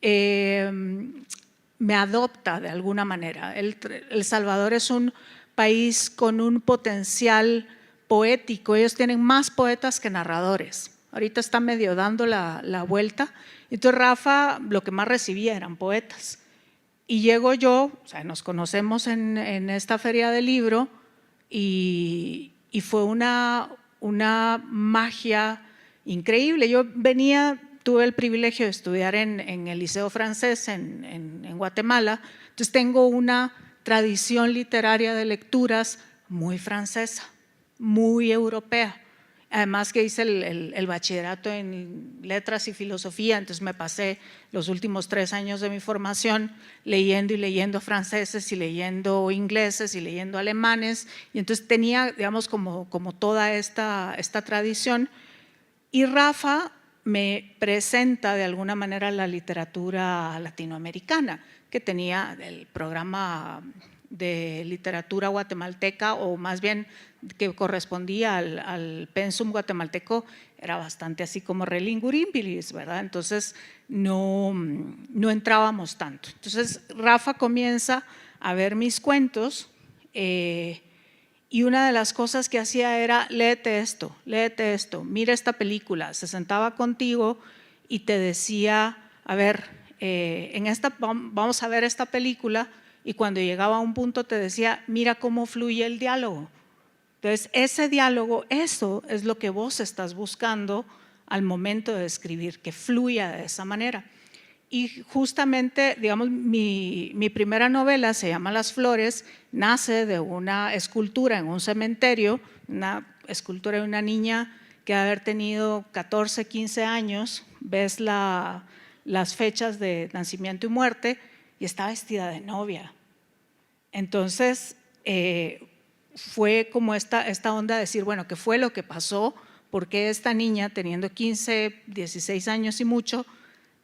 me adopta de alguna manera. El Salvador es un país con un potencial poético, ellos tienen más poetas que narradores. Ahorita está medio dando la vuelta. Entonces Rafa lo que más recibía eran poetas. Y llego yo, o sea, nos conocemos en esta feria del libro y fue una magia increíble. Yo tuve el privilegio de estudiar en el Liceo Francés en Guatemala, entonces tengo una tradición literaria de lecturas muy francesa, muy europea. Además que hice el bachillerato en letras y filosofía, entonces me pasé los últimos 3 años de mi formación leyendo y leyendo franceses y leyendo ingleses y leyendo alemanes, y entonces tenía, digamos, como toda esta tradición. Y Rafa me presenta de alguna manera la literatura latinoamericana, que tenía el programa de literatura guatemalteca, o más bien que correspondía al pensum guatemalteco, era bastante así como relingurimbilis, ¿verdad? Entonces no entrábamos tanto. Entonces Rafa comienza a ver mis cuentos y una de las cosas que hacía era léete esto, mira esta película. Se sentaba contigo y te decía, a ver, vamos a ver esta película, y cuando llegaba a un punto te decía, mira cómo fluye el diálogo. Entonces ese diálogo, eso es lo que vos estás buscando al momento de escribir, que fluya de esa manera. Y justamente, digamos, mi primera novela se llama Las Flores, nace de una escultura en un cementerio, una escultura de una niña que ha de haber tenido 14, 15 años, ves las fechas de nacimiento y muerte, y está vestida de novia. Entonces fue como esta onda de decir, bueno, ¿qué fue lo que pasó? ¿Por qué esta niña, teniendo 15, 16 años y mucho,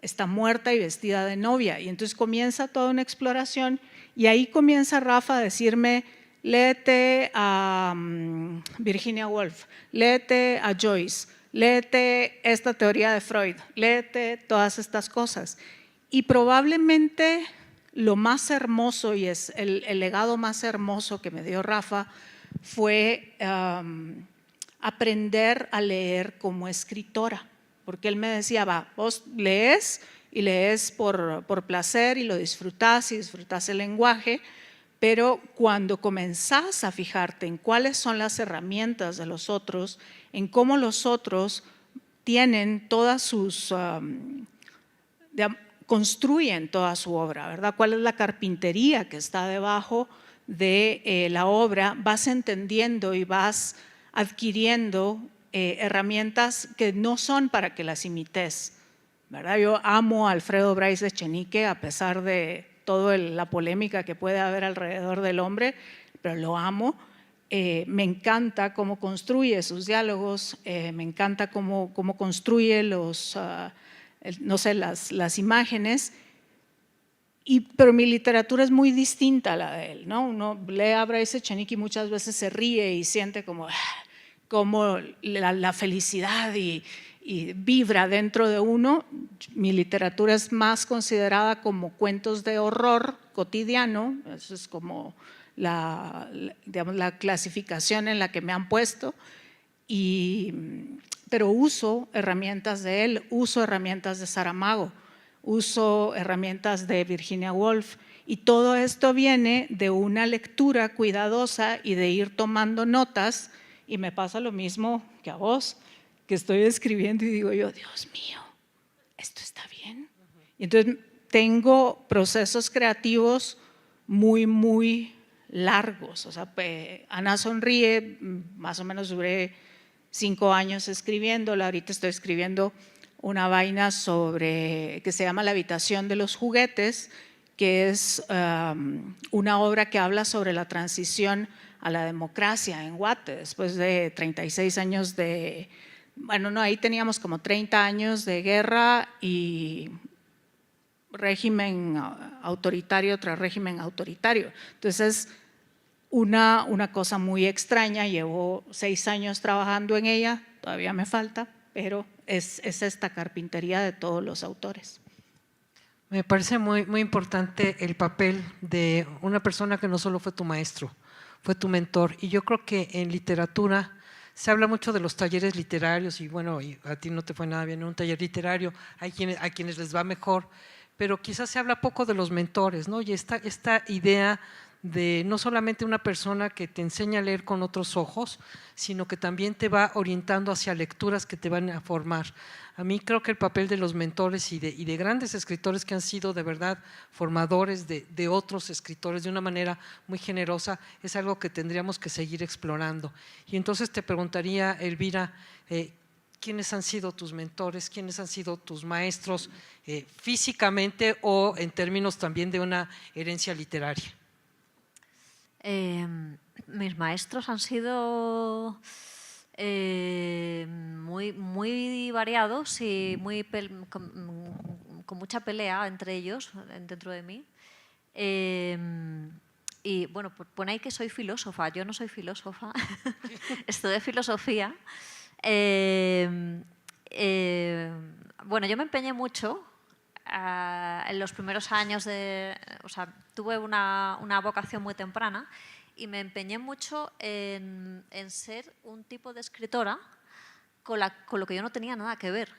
está muerta y vestida de novia? Y entonces comienza toda una exploración, y ahí comienza Rafa a decirme, léete a Virginia Woolf, léete a Joyce, léete esta teoría de Freud, léete todas estas cosas. Y probablemente lo más hermoso, y es el legado más hermoso que me dio Rafa, fue aprender a leer como escritora. Porque él me decía, vos lees y lees por placer y lo disfrutás y disfrutás el lenguaje, pero cuando comenzás a fijarte en cuáles son las herramientas de los otros, en cómo los otros tienen todas sus, construyen toda su obra, ¿verdad? ¿Cuál es la carpintería que está debajo de la obra? Vas entendiendo y vas adquiriendo herramientas que no son para que las imites, ¿verdad? Yo amo a Alfredo Bryce Echenique a pesar de toda la polémica que puede haber alrededor del hombre, pero lo amo. Me encanta cómo construye sus diálogos, me encanta cómo construye no sé, las imágenes, pero mi literatura es muy distinta a la de él, ¿no? Uno lee a Bryce Echenique y muchas veces se ríe y siente como la felicidad y vibra dentro de uno. Mi literatura es más considerada como cuentos de horror cotidiano, eso es como digamos, la clasificación en la que me han puesto, pero uso herramientas de él, uso herramientas de Saramago, uso herramientas de Virginia Woolf, y todo esto viene de una lectura cuidadosa y de ir tomando notas. Y me pasa lo mismo que a vos, que estoy escribiendo y digo yo, Dios mío, ¿esto está bien? Y entonces tengo procesos creativos muy, muy largos. O sea, Ana Sonríe, más o menos duré 5 años escribiéndola. Ahorita estoy escribiendo una vaina que se llama La habitación de los juguetes, que es una obra que habla sobre la transición a la democracia en Guate, después de 36 años bueno, no, ahí teníamos como 30 años de guerra y régimen autoritario tras régimen autoritario. Entonces, una cosa muy extraña, llevo 6 años trabajando en ella, todavía me falta, pero es esta carpintería de todos los autores. Me parece muy, muy importante el papel de una persona que no solo fue tu maestro, fue tu mentor. Y yo creo que en literatura se habla mucho de los talleres literarios y bueno, y a ti no te fue nada bien en un taller literario, hay a quienes les va mejor, pero quizás se habla poco de los mentores, ¿no? Y esta idea de no solamente una persona que te enseña a leer con otros ojos, sino que también te va orientando hacia lecturas que te van a formar. A mí creo que el papel de los mentores y de grandes escritores que han sido de verdad formadores de otros escritores de una manera muy generosa es algo que tendríamos que seguir explorando. Y entonces te preguntaría, Elvira, ¿quiénes han sido tus mentores? ¿Quiénes han sido tus maestros físicamente o en términos también de una herencia literaria? Mis maestros han sido muy, muy variados y con mucha pelea entre ellos, dentro de mí. Y bueno, pone ahí que soy filósofa. Yo no soy filósofa, estudié filosofía. Bueno, yo me empeñé mucho en los primeros años o sea, tuve una vocación muy temprana y me empeñé mucho en ser un tipo de escritora con lo que yo no tenía nada que ver.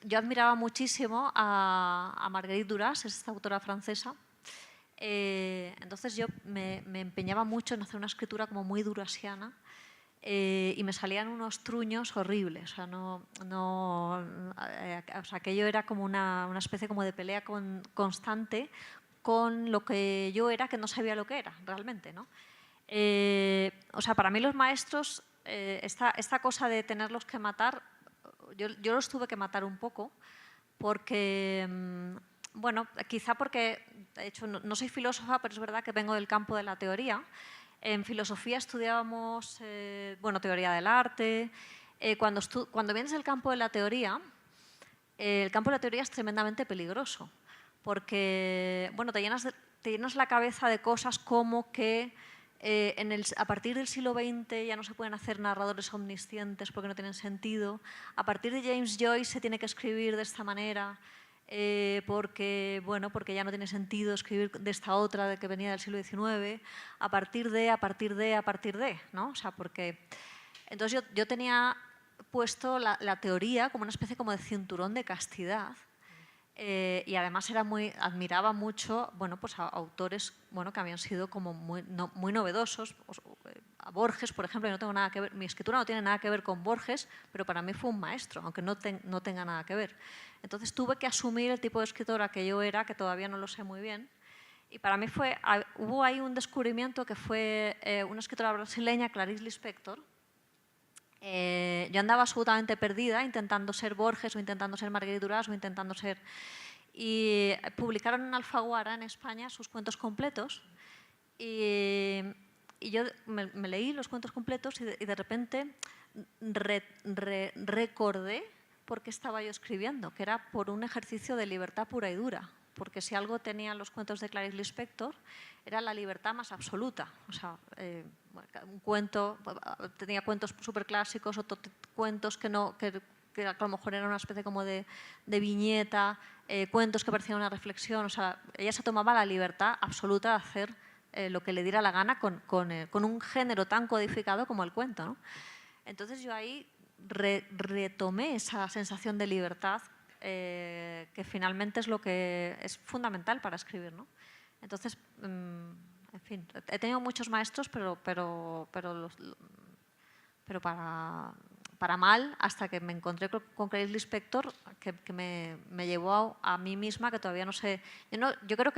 Yo admiraba muchísimo a Marguerite Duras, es esta autora francesa. Entonces yo me empeñaba mucho en hacer una escritura como muy durasiana. Y me salían unos truños horribles, o sea, o sea, aquello era como una especie como de pelea constante con lo que yo era, que no sabía lo que era realmente, ¿no? O sea, para mí los maestros, esta cosa de tenerlos que matar, yo los tuve que matar un poco porque, bueno, quizá porque, de hecho, no soy filósofa, pero es verdad que vengo del campo de la teoría. En filosofía estudiábamos bueno, teoría del arte. Cuando vienes del campo de la teoría, el campo de la teoría es tremendamente peligroso porque bueno, te llenas la cabeza de cosas como que a partir del siglo XX ya no se pueden hacer narradores omniscientes porque no tienen sentido. A partir de James Joyce se tiene que escribir de esta manera. Porque ya no tiene sentido escribir de esta otra de que venía del siglo XIX, a partir de, ¿no? O sea, porque entonces yo tenía puesto la teoría como una especie como de cinturón de castidad y además admiraba mucho, bueno, pues a autores, bueno, que habían sido como muy novedosos. A Borges, por ejemplo, no tengo nada que ver, mi escritura no tiene nada que ver con Borges, pero para mí fue un maestro, aunque no tenga nada que ver. Entonces tuve que asumir el tipo de escritora que yo era, que todavía no lo sé muy bien, y para mí hubo ahí un descubrimiento que fue una escritora brasileña, Clarice Lispector. Yo andaba absolutamente perdida intentando ser Borges o intentando ser Marguerite Duras o intentando ser... y publicaron en Alfaguara, en España, sus cuentos completos. Y yo me leí los cuentos completos y de repente recordé por qué estaba yo escribiendo, que era por un ejercicio de libertad pura y dura. Porque si algo tenían los cuentos de Clarice Lispector, era la libertad más absoluta. O sea, un cuento, tenía cuentos súper clásicos, otros cuentos que a lo mejor eran una especie como de viñeta, cuentos que parecían una reflexión. O sea, ella se tomaba la libertad absoluta de hacer lo que le diera la gana con un género tan codificado como el cuento, ¿no? Entonces yo ahí retomé esa sensación de libertad que finalmente es lo que es fundamental para escribir, ¿no? Entonces, en fin, he tenido muchos maestros, pero para mal, hasta que me encontré con Clarice Lispector, que me llevó a mí misma, que todavía no sé. Yo creo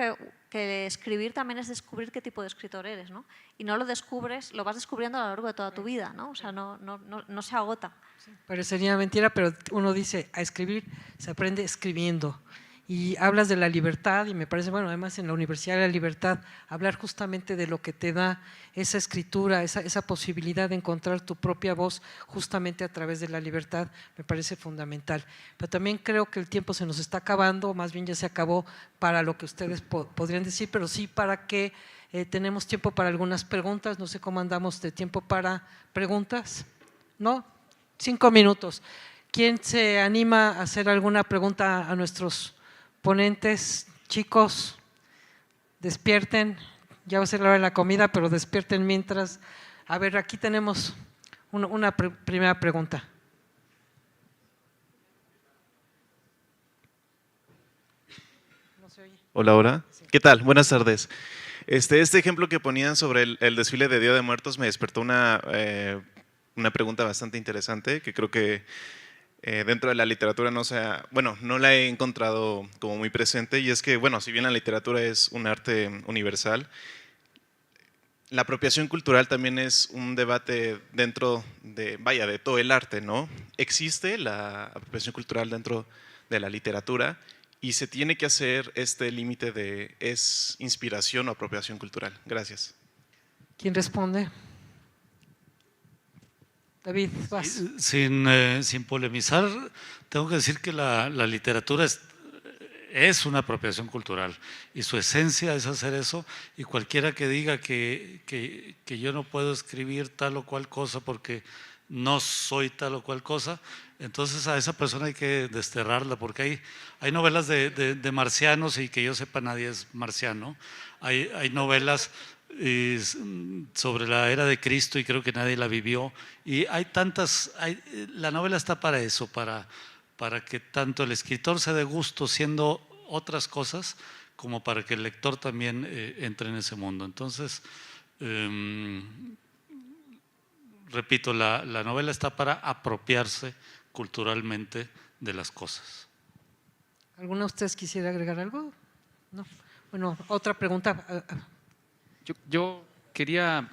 que escribir también es descubrir qué tipo de escritor eres, ¿no? Y no lo descubres, lo vas descubriendo a lo largo de toda tu vida, ¿no? O sea, no se agota. Parecería mentira, pero uno dice, a escribir se aprende escribiendo. Y hablas de la libertad y me parece, bueno, además en la Universidad de la Libertad, hablar justamente de lo que te da esa escritura, esa posibilidad de encontrar tu propia voz justamente a través de la libertad, me parece fundamental. Pero también creo que el tiempo se nos está acabando, más bien ya se acabó para lo que ustedes podrían decir, pero sí para que tenemos tiempo para algunas preguntas. No sé cómo andamos de tiempo para preguntas, ¿no? 5 minutos. ¿Quién se anima a hacer alguna pregunta a nuestros ponentes? Chicos, despierten, ya va a ser la hora de la comida, pero despierten mientras. A ver, aquí tenemos una primera pregunta. Hola, hola. ¿Qué tal? Buenas tardes. Este ejemplo que ponían sobre el desfile de Día de Muertos me despertó una pregunta bastante interesante que creo que dentro de la literatura no la he encontrado como muy presente, y es que, bueno, si bien la literatura es un arte universal, la apropiación cultural también es un debate dentro de todo el arte, ¿no? Existe la apropiación cultural dentro de la literatura y se tiene que hacer este límite de ¿es inspiración o apropiación cultural? Gracias. ¿Quién responde? David, vas. Sin polemizar, tengo que decir que la literatura es una apropiación cultural y su esencia es hacer eso, y cualquiera que diga que yo no puedo escribir tal o cual cosa porque no soy tal o cual cosa, entonces a esa persona hay que desterrarla, porque hay novelas de marcianos y que yo sepa nadie es marciano, hay novelas sobre la era de Cristo y creo que nadie la vivió, y hay tantas, la novela está para eso, para que tanto el escritor se dé gusto siendo otras cosas, como para que el lector también entre en ese mundo. Entonces, repito, la novela está para apropiarse culturalmente de las cosas. ¿Alguno de ustedes quisiera agregar algo? No. Bueno, otra pregunta. Yo quería,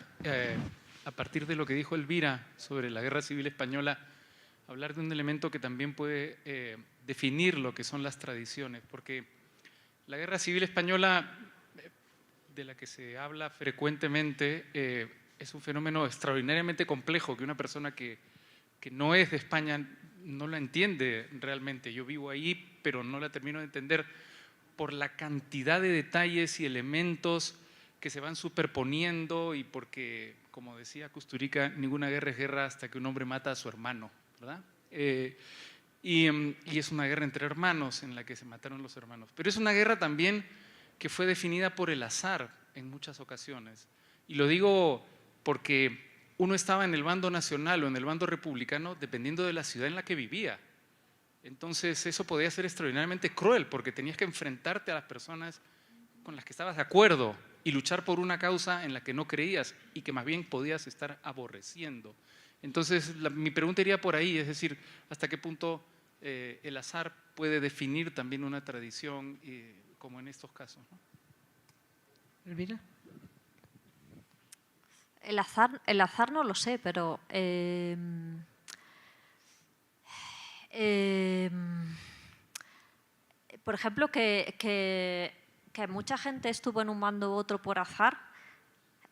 a partir de lo que dijo Elvira sobre la Guerra Civil Española, hablar de un elemento que también puede definir lo que son las tradiciones, porque la Guerra Civil Española, de la que se habla frecuentemente, es un fenómeno extraordinariamente complejo que una persona que no es de España no la entiende realmente. Yo vivo ahí, pero no la termino de entender por la cantidad de detalles y elementos que se van superponiendo, y porque, como decía Kusturica, ninguna guerra es guerra hasta que un hombre mata a su hermano, ¿verdad? Y es una guerra entre hermanos en la que se mataron los hermanos. Pero es una guerra también que fue definida por el azar en muchas ocasiones. Y lo digo porque uno estaba en el bando nacional o en el bando republicano dependiendo de la ciudad en la que vivía. Entonces eso podía ser extraordinariamente cruel, porque tenías que enfrentarte a las personas con las que estabas de acuerdo y luchar por una causa en la que no creías y que más bien podías estar aborreciendo. Entonces mi pregunta iría por ahí, es decir, ¿hasta qué punto el azar puede definir también una tradición como en estos casos, ¿no? Elvira. El azar no lo sé, pero por ejemplo, que mucha gente estuvo en un bando u otro por azar,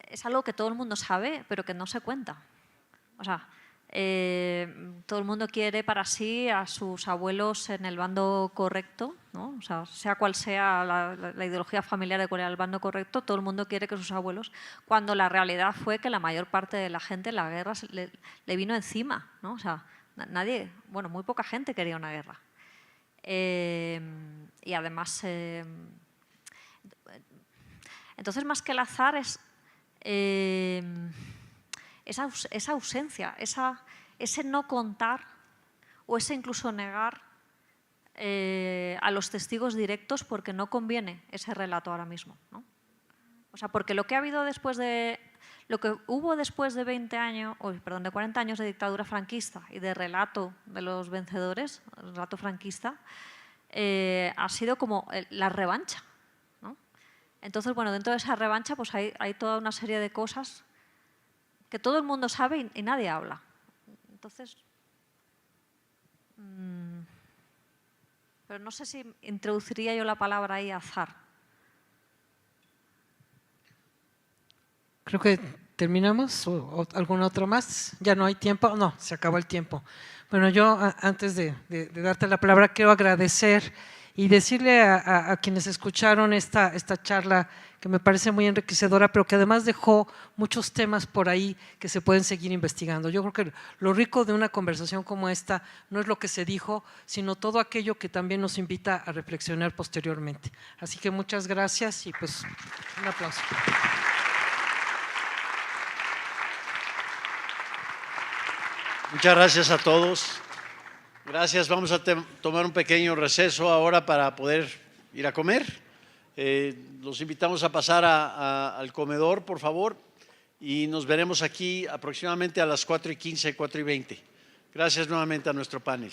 es algo que todo el mundo sabe, pero que no se cuenta. O sea, todo el mundo quiere para sí a sus abuelos en el bando correcto, ¿no? O sea cual sea la ideología familiar de cuál era el bando correcto, todo el mundo quiere que sus abuelos, cuando la realidad fue que la mayor parte de la gente la guerra le vino encima, ¿no? O sea, nadie, bueno, muy poca gente quería una guerra. Y además, entonces más que el azar es esa ausencia, ese no contar o ese incluso negar a los testigos directos porque no conviene ese relato ahora mismo, ¿no? O sea, porque lo que ha habido después de lo que hubo después de 40 años de dictadura franquista y de relato de los vencedores, el relato franquista, ha sido como la revancha, ¿no? Entonces, bueno, dentro de esa revancha pues hay toda una serie de cosas que todo el mundo sabe y nadie habla. Entonces, pero no sé si introduciría yo la palabra ahí azar. Creo que terminamos, o alguna otra más. Ya no hay tiempo, no, se acabó el tiempo. Bueno, yo antes de darte la palabra quiero agradecer y decirle a quienes escucharon esta charla que me parece muy enriquecedora, pero que además dejó muchos temas por ahí que se pueden seguir investigando. Yo creo que lo rico de una conversación como esta no es lo que se dijo, sino todo aquello que también nos invita a reflexionar posteriormente. Así que muchas gracias y pues un aplauso. Muchas gracias a todos. Gracias. Vamos a tomar un pequeño receso ahora para poder ir a comer. Los invitamos a pasar al comedor, por favor, y nos veremos aquí aproximadamente a las 4:15, 4:20. Gracias nuevamente a nuestro panel.